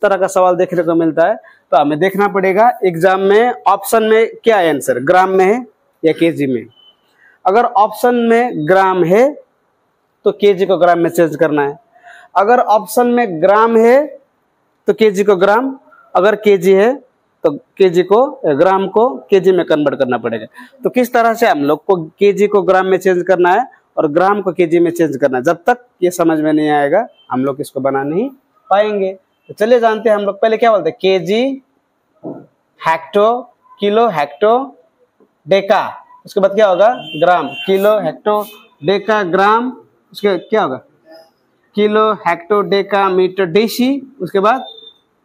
तरह का सवाल देखने को मिलता है, तो हमें देखना पड़ेगा एग्जाम में ऑप्शन में क्या है आंसर, ग्राम में है या केजी में। अगर ऑप्शन में ग्राम है तो केजी को ग्राम में चेंज करना है, अगर ऑप्शन में ग्राम है तो केजी को ग्राम, अगर केजी है तो केजी को ग्राम को केजी में कन्वर्ट करना पड़ेगा। तो किस तरह से हम लोग को केजी को ग्राम में चेंज करना है और ग्राम को केजी में चेंज करना है, जब तक ये समझ में नहीं आएगा हम लोग इसको बना नहीं पाएंगे। तो चलिए जानते हैं हम लोग पहले क्या बोलते हैं, KG, hecto, kilo, hecto, deca, उसके बाद क्या होगा gram, kilo, hecto, deca, gram, उसके क्या होगा kilo, hecto, deca, metre, deci, उसके बाद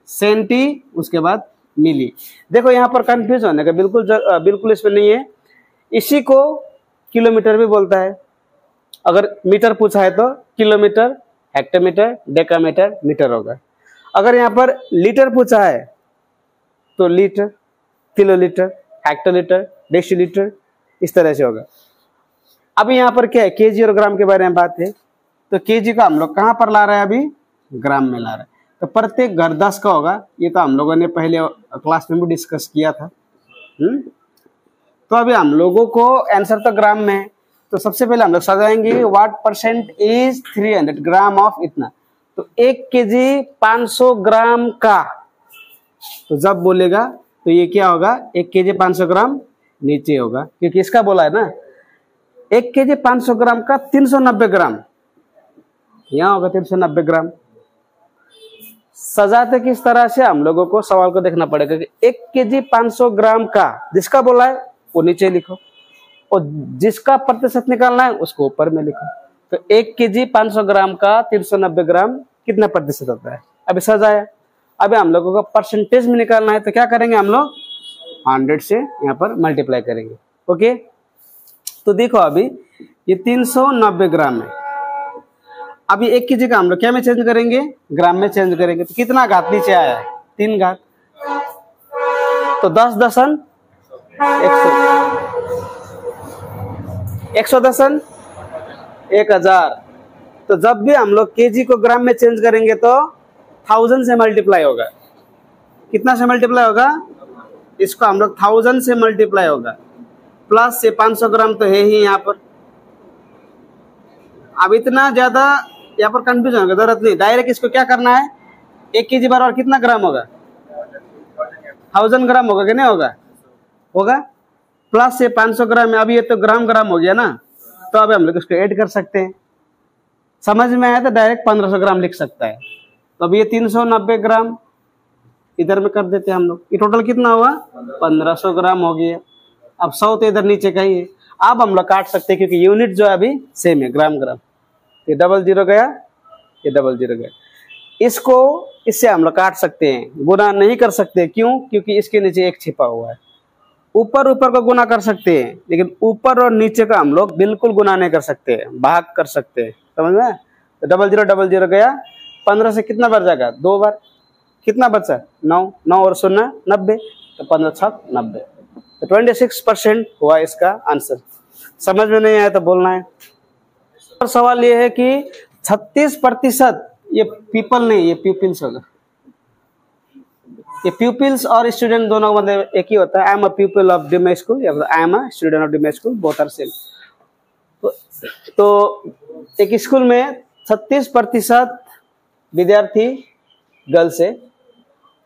सेंटी, उसके बाद मिली। देखो यहाँ पर कंफ्यूज होने का बिल्कुल इसमें नहीं है। इसी को किलोमीटर भी बोलता है, अगर मीटर पूछा है तो किलोमीटर, हेक्टोमीटर, डेकामीटर, मीटर होगा। अगर यहाँ पर लीटर पूछा है तो लीटर, किलोलीटर, हेक्टोलीटर, डेसीलीटर, इस तरह से होगा। अभी यहाँ पर क्या है, केजी और ग्राम के बारे में बात है, तो केजी का हम लोग कहाँ पर ला रहे हैं, अभी ग्राम में ला रहे हैं। तो प्रत्येक घर 10 का होगा, ये तो हम लोगों ने पहले क्लास में भी डिस्कस किया था। तो अभी हम लोगों को आंसर तो ग्राम में है, तो सबसे पहले हम लोग सजाएंगे what percent is 300 gram of इतना। तो 1 केजी 500 ग्राम का, तो जब बोलेगा तो ये क्या होगा, 1 केजी 500 ग्राम नीचे होगा, क्योंकि इसका बोला है ना 1 केजी 500 ग्राम का 390 ग्राम, यहाँ होगा 390 ग्राम। सजाते किस तरह से, हम लोगों को सवाल को देखना पड़ेगा कि 1 केजी 500 ग्राम का जिसका बोला है वो नीचे लिखो, और जिसका प्रतिशत निकालना है उसको ऊपर में लिखो। तो 1 केजी 500 ग्राम का 390 ग्राम कितना प्रतिशत होता है, अभी सजाया। अभी हम लोगों को परसेंटेज में निकालना है, तो क्या करेंगे हम लोग 100 से यहाँ पर मल्टीप्लाई करेंगे। ओके, तो देखो अभी ये 390 ग्राम है, अभी 1 केजी का हम लोग क्या में चेंज करेंगे, ग्राम में चेंज करेंगे। तो कितना घात नीचे आया है, 3 घात, तो 10 दशन 100 दशन 1000। तो जब भी हम लोग केजी को ग्राम में चेंज करेंगे तो 1000 से मल्टीप्लाई होगा। कितना से मल्टीप्लाई होगा, इसको हम लोग 1000 से मल्टीप्लाई होगा, प्लस से 500 ग्राम तो है ही यहाँ पर। अब इतना ज्यादा यहाँ पर कंफ्यूजन होगा जरूरत नहीं, डायरेक्ट इसको क्या करना है, 1 केजी बराबर कितना ग्राम होगा, 1000 ग्राम होगा कि नहीं होगा, होगा, प्लस से 500 ग्राम है। अभी ये तो ग्राम हो गया ना, तो अब हम लोग इसको ऐड कर सकते हैं। समझ में आया तो डायरेक्ट 1500 ग्राम लिख सकता है। तो अब ये 390 ग्राम इधर में कर देते हैं हम लोग, ये टोटल कितना हुआ 1500 ग्राम हो गया। अब 100 तो इधर नीचे का ही है, अब हम लोग काट सकते हैं क्योंकि यूनिट जो है अभी सेम है, ग्राम। ये 00 गया, ये 00 गया, इसको इससे हम लोग काट सकते हैं, गुना नहीं कर सकते। क्यों, क्योंकि इसके नीचे 1 छिपा हुआ है। ऊपर को गुना कर सकते हैं, लेकिन ऊपर और नीचे का हम लोग बिल्कुल गुना नहीं कर सकते, भाग कर सकते हैं, समझ में। तो 00 गया, 15 से कितना बढ़ जाएगा, 2 बार, कितना बचा 9 और 0 90, तो 15 6 90, तो 26% हुआ इसका आंसर। समझ में नहीं आया तो बोलना है। और सवाल ये है कि 36%, ये पीपल नहीं, ये प्यूपिल्स होगा। ये प्यूपिल्स और स्टूडेंट दोनों का मतलब एक ही होता है। I am a pupil of डिमे स्कूल या I am a student of डिमे स्कूल, बोथ आर सेम। तो एक स्कूल में 36% विद्यार्थी गर्ल्स है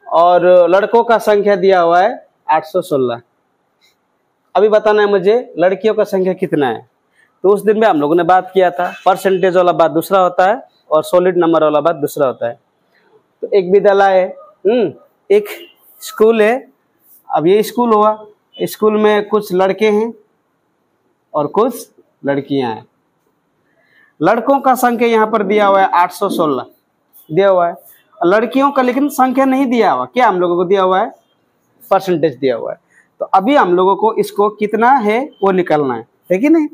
और लड़कों का संख्या दिया हुआ है 816। अभी बताना है मुझे लड़कियों का संख्या कितना है। तो उस दिन में हम लोगों ने बात किया था, परसेंटेज वाला बात दूसरा होता है और सॉलिड नंबर वाला बात दूसरा होता है। तो एक विद्यालय है, एक स्कूल है। अब ये स्कूल हुआ, स्कूल में कुछ लड़के हैं और कुछ लड़कियां हैं। लड़कों का संख्या यहाँ पर दिया हुआ है 816 दिया हुआ है, लड़कियों का लेकिन संख्या नहीं दिया हुआ। क्या हम लोगों को दिया हुआ है, परसेंटेज दिया हुआ है। तो अभी हम लोगों को इसको कितना है वो निकालना है कि नहीं।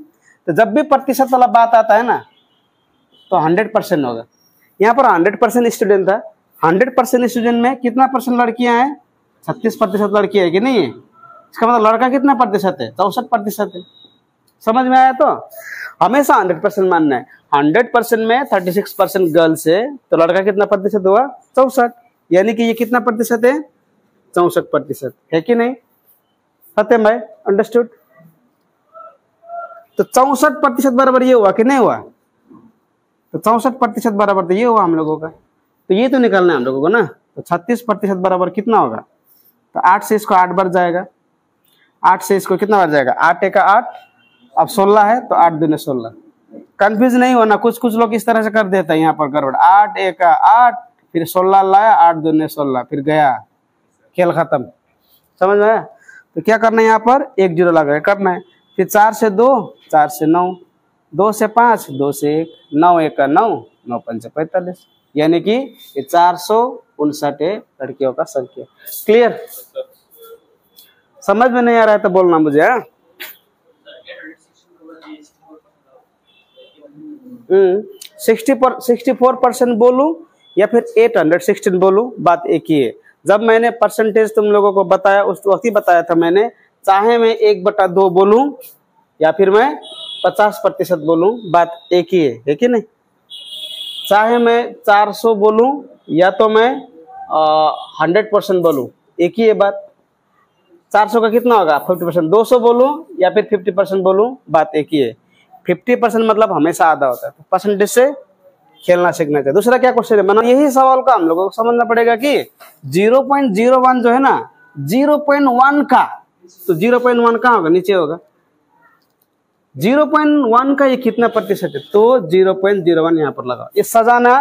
तो जब भी प्रतिशत वाला बात आता है ना तो 100% होगा। यहाँ पर 100% स्टूडेंट था, 100% स्टूडेंट में कितना परसेंट लड़कियां हैं, 36% लड़कियां है कि नहीं है। इसका मतलब लड़का कितना प्रतिशत है, 64% है। समझ में आया। तो हमेशा 100% मानना है। 100% में 36% गर्ल्स है तो लड़का कितना प्रतिशत हुआ, 64। यानी कि ये कितना प्रतिशत है, 64% है कि नहीं सत्यम भाई, अंडरस्टूड। तो 64% बराबर ये हुआ कि नहीं हुआ, तो 64% बराबर तो ये हुआ हम लोगों का, तो ये तो निकालना है हम लोगों को ना। तो 36% बराबर कितना होगा, तो 8 से इसको 8 बढ़ जाएगा, 8 से इसको कितना बढ़ जाएगा, 8 एक 8, अब 16 है तो 8 दूने 16। कंफ्यूज नहीं होना, कुछ कुछ लोग इस तरह से कर देता है यहाँ पर गड़बड़, 8 एक 8 फिर 16 लाया, 8 दूने 16 फिर गया, खेल खत्म, समझ में आया। तो क्या करना है यहाँ पर, 1 0 लगा करना है, फिर 4 से 2, 4 से 9, 2 से 5, 2 से 1, 9 एक 9, 9 5 45, यानी कि ये 459 लड़कियों का संख्या। क्लियर, समझ में नहीं आ रहा है तो बोलना मुझे। 64% बोलूं या फिर 816 बोलूं, बात एक ही है। जब मैंने परसेंटेज तुम लोगों को बताया उस वक्त ही बताया था मैंने, चाहे मैं 1/2 बोलूं या फिर मैं 50% बोलूं, बात एक ही है कि नहीं। चाहे मैं 400 बोलूं या तो मैं 100% बोलूं, एक ही है बात। 400 का कितना होगा 50%, 200 बोलूं या फिर 50% बोलूं, बात एक ही है। 50% मतलब हमेशा आधा होता है, तो परसेंटेज से खेलना सीखना चाहिए। दूसरा क्या क्वेश्चन है, मतलब यही सवाल का हम लोगों को समझना पड़ेगा कि 0.01 जो है ना, 0.1 का, तो 0.1 कहाँ होगा, नीचे होगा। 0.1 का ये कितना प्रतिशत है, तो 0.01 यहाँ पर लगा। ये सजाना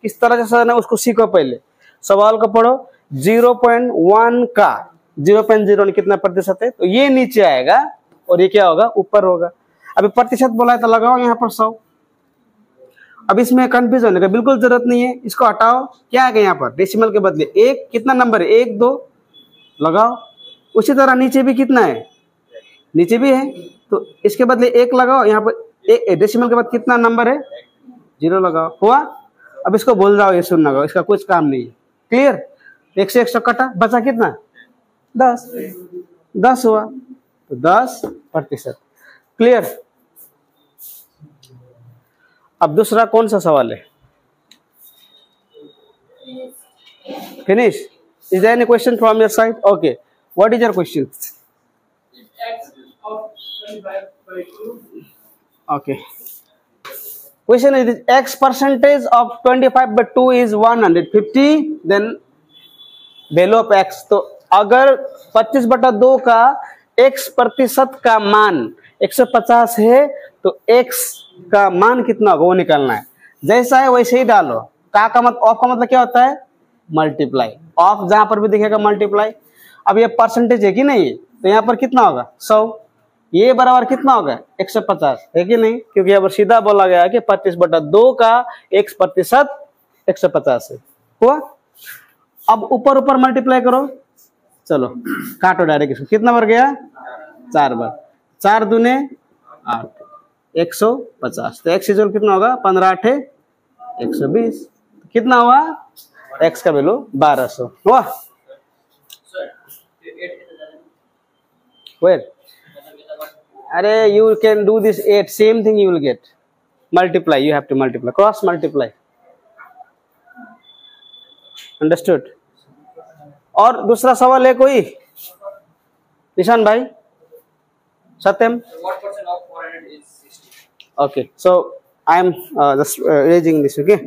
किस तरह से सजाना उसको सीखो, पहले सवाल को पढ़ो। 0.1 का 0.01 कितना प्रतिशत है, तो ये नीचे आएगा और ये क्या होगा, ऊपर होगा। अभी प्रतिशत बोला है तो लगाओ यहाँ पर 100। अब इसमें कंफ्यूज होने का बिल्कुल जरूरत नहीं है, इसको हटाओ, क्या आएगा यहाँ पर, डेसिमल के बदले 1, कितना नंबर है 1 2 लगाओ। उसी तरह नीचे भी कितना है, नीचे भी है, तो इसके बदले 1 लगाओ, यहाँ पर डेसिमल के बाद कितना नंबर है 0 लगाओ, हुआ। अब इसको भूल जाओ, ये सुनना होगा, इसका कुछ काम नहीं है। क्लियर, 1 से 100 कटा, बचा कितना 10 हुआ, तो 10%। क्लियर। अब दूसरा कौन सा सवाल है, finish. Is there any question from your side? Okay, what is your question? Okay, question is x percentage of 25/2 is 150, then value of x। तो अगर 25/2 का x प्रतिशत का मान 150 है तो x का मान कितना होगा वो निकालना है। जैसा है वैसे ही डालो। का मतलब, ऑफ का मतलब क्या होता है, मल्टीप्लाई। ऑफ जहां पर भी दिखेगा मल्टीप्लाई। अब ये परसेंटेज है कि नहीं, तो यहाँ पर कितना होगा 100, ये बराबर कितना होगा 150, है कि नहीं, क्योंकि यहाँ पर सीधा बोला गया है कि 25/2 का x प्रतिशत 150 है, हुआ। अब ऊपर ऊपर मल्टीप्लाई करो, चलो काटो डायरेक्ट इसको, कितना बार गया 4 बार, 4 दूने 8, 150, तो x इक्वल कितना होगा 15 8 120, कितना हुआ x का वैल्यू 1200, हुआ। Where? अरे you can do this 8, same thing you will get. Multiply, you have to multiply, cross multiply. Understood? और दूसरा सवाल है कोई, निशान भाई, सत्यम? What percent of 400 is 60? Okay, so I am just raising this, okay?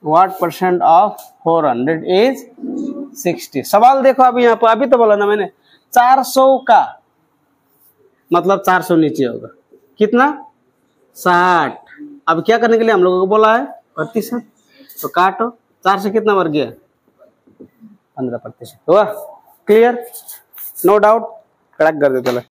What percent of 400 is 60? सवाल देखो अभी यहाँ पर, अभी तो बोला ना मैंने 400 का मतलब 400 नीचे होगा, कितना 60। अब क्या करने के लिए हम लोगों को बोला है प्रतिशत, तो काटो, 4 से कितना बढ़ गया 15%, हुआ। क्लियर, नो डाउट, कड़क कर दे चलो।